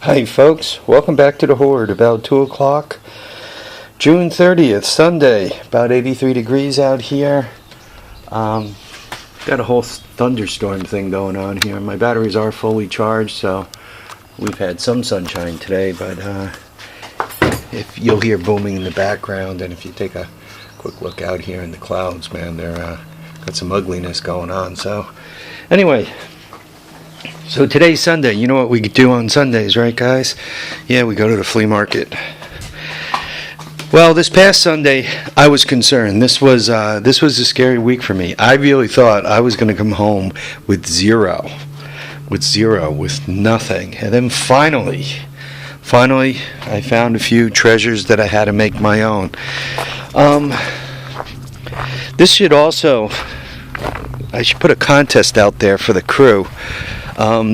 Hi folks, welcome back to the Horde. About 2 o'clock, June 30th, Sunday, about 83 degrees out here. Got a whole thunderstorm thing going on here. My batteries are fully charged, so we've had some sunshine today, but if you'll hear booming in the background, and if you take a quick look out here in the clouds, man, they're got some ugliness going on. So anyway, so today's Sunday. You know what we do on Sundays, right guys? Yeah, we go to the flea market. Well, this past Sunday, I was concerned. This was a scary week for me. I really thought I was going to come home with zero, with nothing. And then finally, I found a few treasures that I had to make my own. This should also, I should put a contest out there for the crew.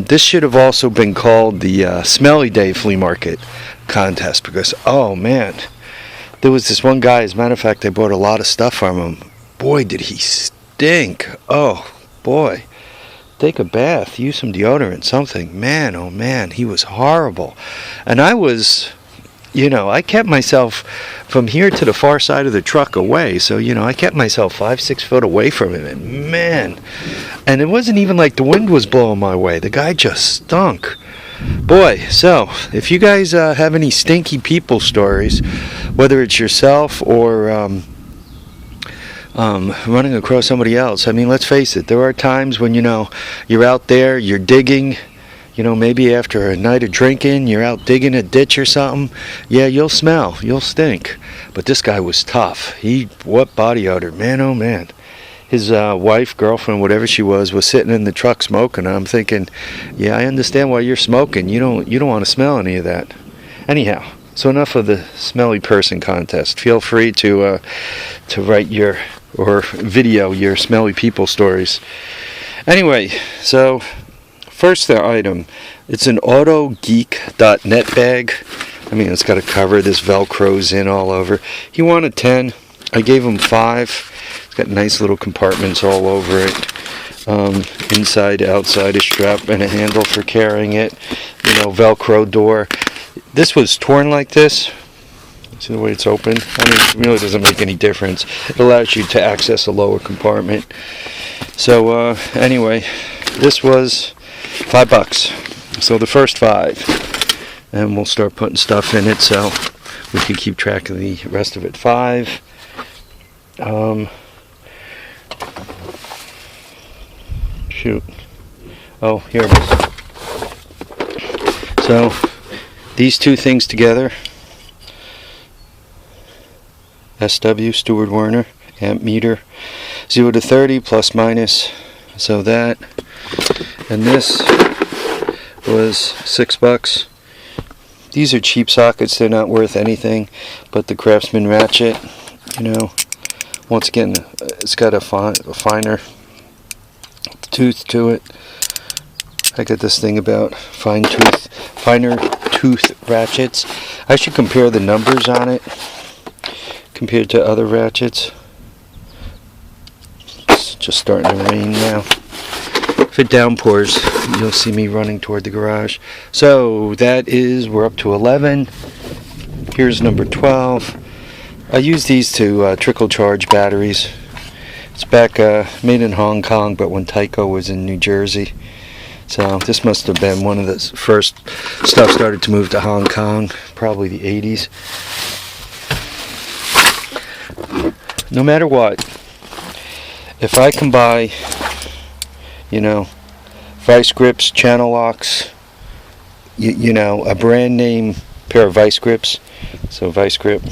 This should have also been called the Smelly Day Flea Market contest, because, oh man, there was this one guy, as a matter of fact, I bought a lot of stuff from him. Boy, did he stink. Oh, boy. Take a bath, use some deodorant, something. Man, oh man, he was horrible. And I was, I kept myself from here to the far side of the truck away. So, I kept myself 5-6 foot away from him. And man, and it wasn't even like the wind was blowing my way. The guy just stunk. Boy, so if you guys have any stinky people stories, whether it's yourself or running across somebody else, I mean, let's face it, there are times when, you're out there, you're digging, maybe after a night of drinking, you're out digging a ditch or something. Yeah, you'll smell, you'll stink. But this guy was tough. What body odor, man, oh man. His wife, girlfriend, whatever she was sitting in the truck smoking. I'm thinking, yeah, I understand why you're smoking. You don't want to smell any of that. Anyhow, so enough of the smelly person contest. Feel free to write or video your smelly people stories. Anyway, so first item, it's an autogeek.net bag. I mean, it's got a cover. This Velcro's in all over. He wanted 10. I gave him 5. Got nice little compartments all over it. Inside, outside, a strap and a handle for carrying it. Velcro door. This was torn like this. See the way it's open? I mean, it really doesn't make any difference. It allows you to access a lower compartment. So anyway, this was $5. So the first 5, and we'll start putting stuff in it so we can keep track of the rest of it. 5. Shoot. Oh, here it is. So, these two things together. SW, Stewart Werner, amp meter. 0 to 30, plus minus. So that. And this was $6. These are cheap sockets. They're not worth anything. But the Craftsman ratchet, once again, it's got a finer tooth to it. I got this thing about finer tooth ratchets. I should compare the numbers on it compared to other ratchets. It's just starting to rain now. If it downpours, you'll see me running toward the garage. So we're up to 11. Here's number 12. I use these to trickle charge batteries. It's back made in Hong Kong, but when Tyco was in New Jersey. So this must have been one of the first stuff started to move to Hong Kong, probably the 80s. No matter what, if I can buy, vice grips, channel locks, a brand name pair of vice grips, so vice grip.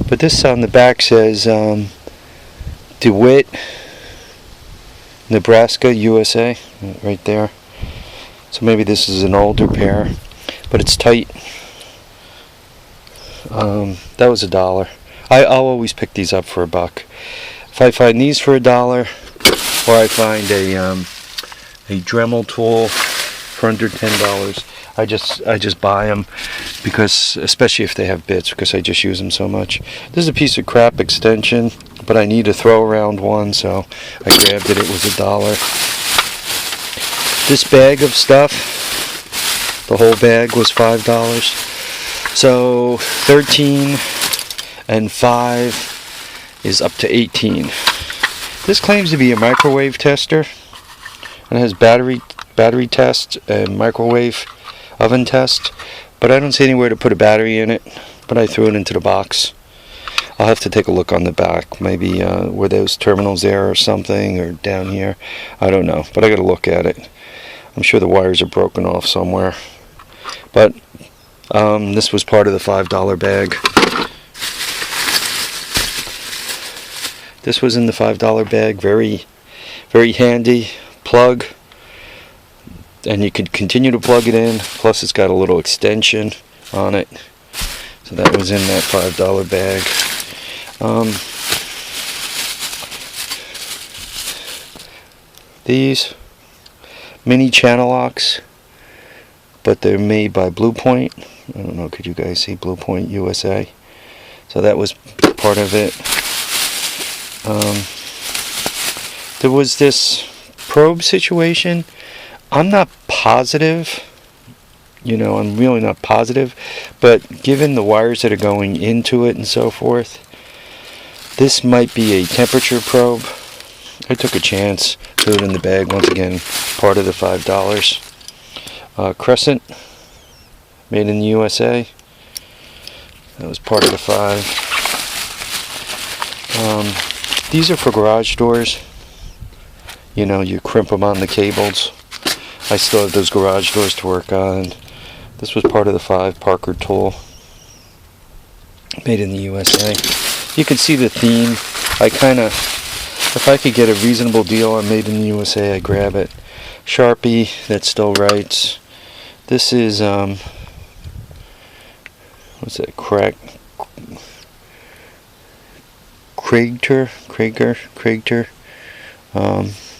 But this on the back says DeWitt, Nebraska, USA, right there. So maybe this is an older pair, but it's tight. That was $1. I'll always pick these up for $1. If I find these for $1, or I find a Dremel tool for under $10, I just buy them, because especially if they have bits, because I just use them so much. This is a piece of crap extension, but I need a throw around one, so I grabbed it. It was $1. This bag of stuff The whole bag was $5. So 13 and 5 is up to 18. This claims to be a microwave tester, and it has battery test and microwave oven test, but I don't see anywhere to put a battery in it, but I threw it into the box. I'll have to take a look on the back. Maybe were those terminals there or something, or down here. I don't know, but I got to look at it. I'm sure the wires are broken off somewhere. But this was part of the $5 bag. This was in the $5 bag. Very, very handy plug. And you could continue to plug it in. Plus it's got a little extension on it. So that was in that $5 bag. These mini channel locks, but they're made by Blue Point. I don't know, could you guys see Blue Point USA? So that was part of it. There was this probe situation. I'm not positive, I'm really not positive, but given the wires that are going into it and so forth, this might be a temperature probe. I took a chance, threw it in the bag. Once again, part of the $5. Crescent, made in the USA. That was part of the $5. These are for garage doors. You crimp them on the cables. I still have those garage doors to work on. This was part of the $5 Parker tool, made in the USA. You can see the theme. If I could get a reasonable deal on made in the USA, I grab it. Sharpie, that still writes. This is what's that? Kragter.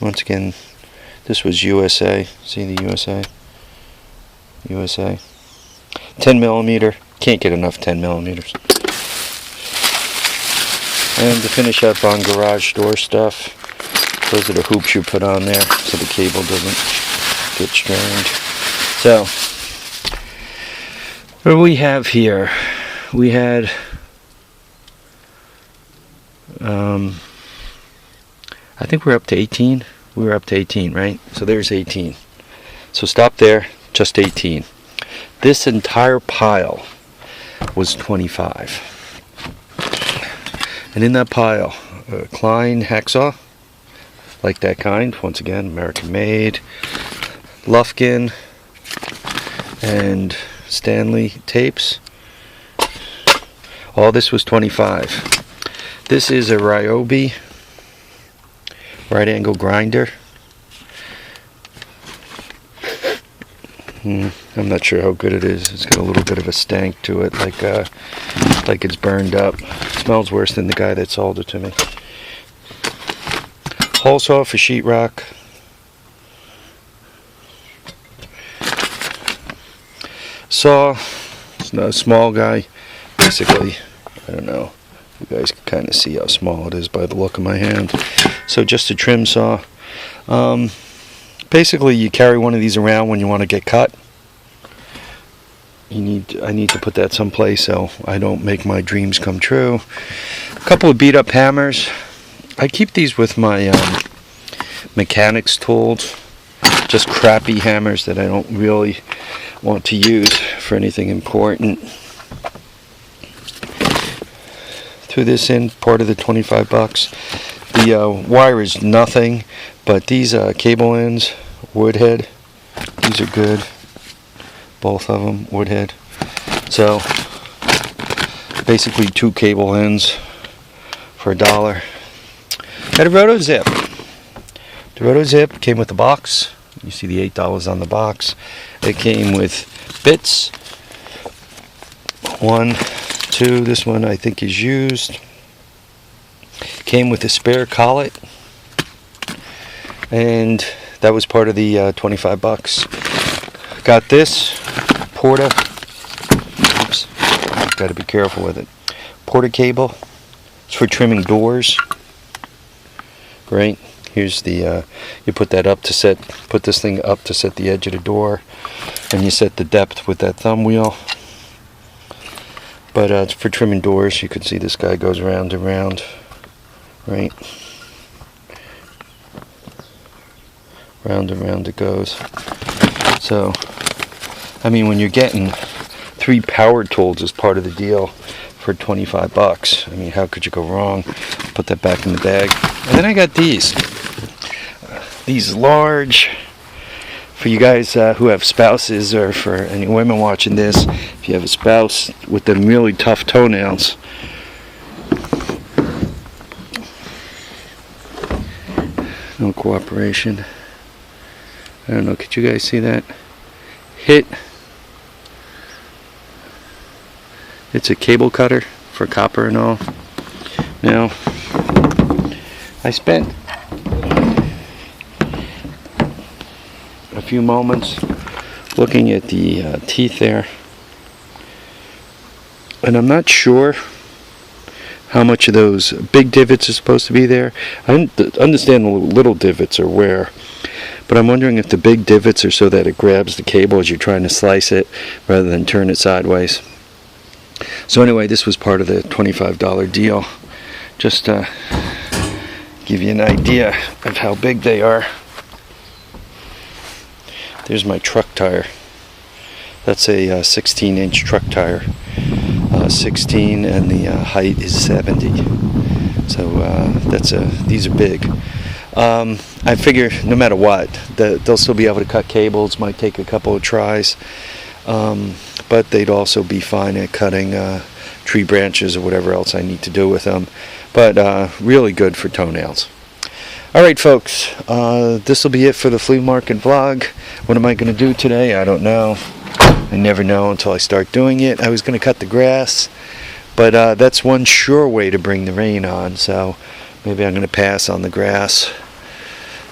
Once again, this was USA. See the USA? 10 millimeter. Can't get enough 10 millimeters. And to finish up on garage door stuff, those are the hoops you put on there so the cable doesn't get strained. So, what do we have here? We had I think we're up to 18. We were up to 18, right? So there's 18. So stop there, just 18. This entire pile was 25. And in that pile, a Klein hacksaw, like that kind, once again, American made, Lufkin, and Stanley tapes. All this was 25. This is a Ryobi right angle grinder. I'm not sure how good it is. It's got a little bit of a stank to it, like it's burned up. It smells worse than the guy that sold it to me. Hole saw for sheetrock. Saw, it's not a small guy. Basically, I don't know. You guys can kind of see how small it is by the look of my hand. So just a trim saw. Basically, you carry one of these around when you want to get cut. I need to put that someplace so I don't make my dreams come true. A couple of beat up hammers. I keep these with my mechanics tools. Just crappy hammers that I don't really want to use for anything important. Threw this in, part of the 25 bucks. The wire is nothing, but these cable ends, woodhead, these are good. Both of them, woodhead. So, basically 2 cable ends for $1. Had a Roto Zip. The Roto Zip came with a box. You see the $8 on the box. It came with bits. 1, 2, this one I think is used. Came with a spare collet. And that was part of the 25 bucks. Got this Porta. Oops. Got to be careful with it. Porta cable. It's for trimming doors. Right. Here's the you put that up to put this thing up to set the edge of the door, and you set the depth with that thumb wheel. But it's for trimming doors. You can see this guy goes round and round, right? Round and round it goes. So, I mean, when you're getting 3 power tools as part of the deal for $25, I mean, how could you go wrong? Put that back in the bag. And then I got these large, for you guys who have spouses, or for any women watching this, if you have a spouse with them really tough toenails, no cooperation. I don't know, could you guys see that? It's a cable cutter for copper and all. Now, I spent a few moments looking at the teeth there, and I'm not sure how much of those big divots are supposed to be there. I understand the little divots are where, but I'm wondering if the big divots are so that it grabs the cable as you're trying to slice it rather than turn it sideways. So anyway, this was part of the $25 deal, just to give you an idea of how big they are. There's my truck tire. That's a 16-inch truck tire. 16, and the height is 70. So these are big. I figure no matter what, they'll still be able to cut cables. Might take a couple of tries, but they'd also be fine at cutting tree branches or whatever else I need to do with them. But really good for toenails. Alright folks, this will be it for the flea market vlog. What am I going to do today? I don't know. I never know until I start doing it. I was going to cut the grass, but that's one sure way to bring the rain on, so maybe I'm going to pass on the grass.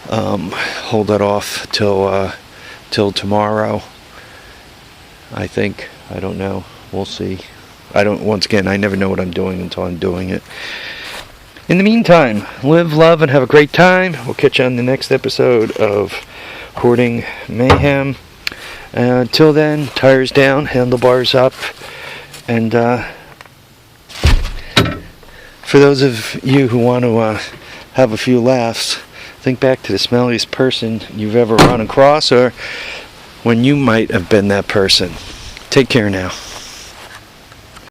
Hold that off till tomorrow, I think. I don't know. We'll see. Once again, I never know what I'm doing until I'm doing it. In the meantime, live, love, and have a great time. We'll catch you on the next episode of Hoarding Mayhem. Until then, tires down, handlebars up, and for those of you who want to have a few laughs, think back to the smelliest person you've ever run across, or when you might have been that person. Take care now.